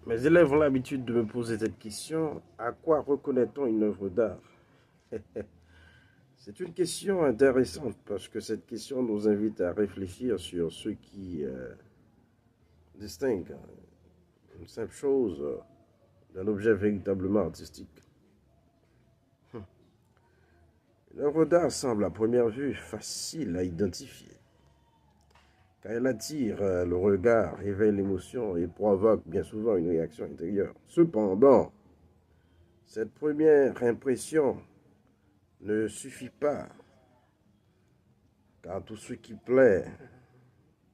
Mes élèves ont l'habitude de me poser cette question, à quoi reconnaît-on une œuvre d'art? C'est une question intéressante parce que cette question nous invite à réfléchir sur ce qui distingue une simple chose d'un objet véritablement artistique. Une œuvre d'art semble à première vue facile à identifier, car elle attire le regard, réveille l'émotion et provoque bien souvent une réaction intérieure. Cependant, cette première impression ne suffit pas, car tout ce qui plaît,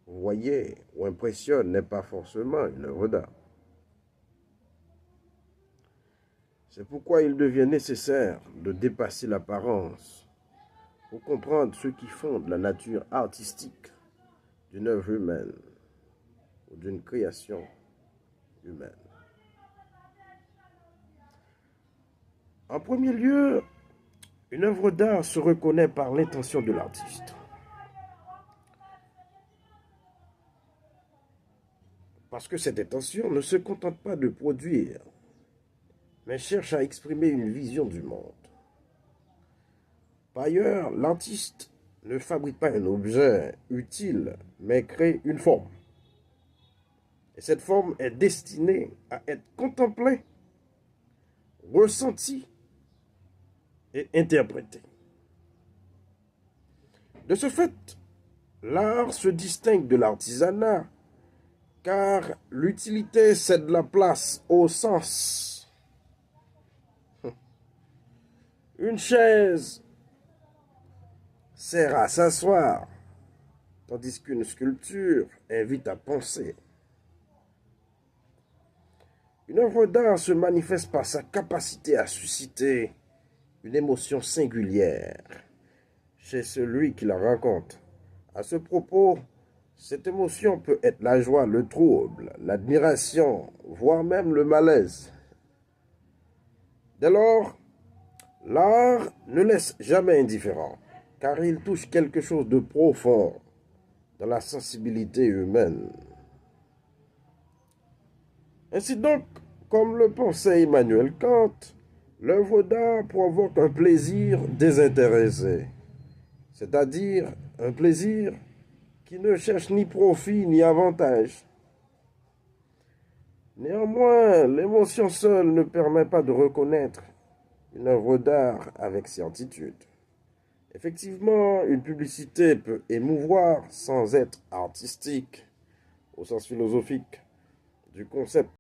voyez ou impressionne n'est pas forcément une œuvre d'art. C'est pourquoi il devient nécessaire de dépasser l'apparence pour comprendre ce qui fonde la nature artistique d'une œuvre humaine ou d'une création humaine. En premier lieu, une œuvre d'art se reconnaît par l'intention de l'artiste. Parce que cette intention ne se contente pas de produire, mais cherche à exprimer une vision du monde. Par ailleurs, l'artiste ne fabrique pas un objet utile, mais crée une forme. Et cette forme est destinée à être contemplée, ressentie et interprétée. De ce fait, l'art se distingue de l'artisanat, car l'utilité cède la place au sens. Une chaise sert à s'asseoir, tandis qu'une sculpture invite à penser. Une œuvre d'art se manifeste par sa capacité à susciter une émotion singulière chez celui qui la raconte. À ce propos, cette émotion peut être la joie, le trouble, l'admiration, voire même le malaise. Dès lors, l'art ne laisse jamais indifférent, car il touche quelque chose de profond dans la sensibilité humaine. Ainsi donc, comme le pensait Emmanuel Kant, l'œuvre d'art provoque un plaisir désintéressé, c'est-à-dire un plaisir qui ne cherche ni profit ni avantage. Néanmoins, l'émotion seule ne permet pas de reconnaître une œuvre d'art avec certitude. Effectivement, une publicité peut émouvoir sans être artistique, au sens philosophique du concept.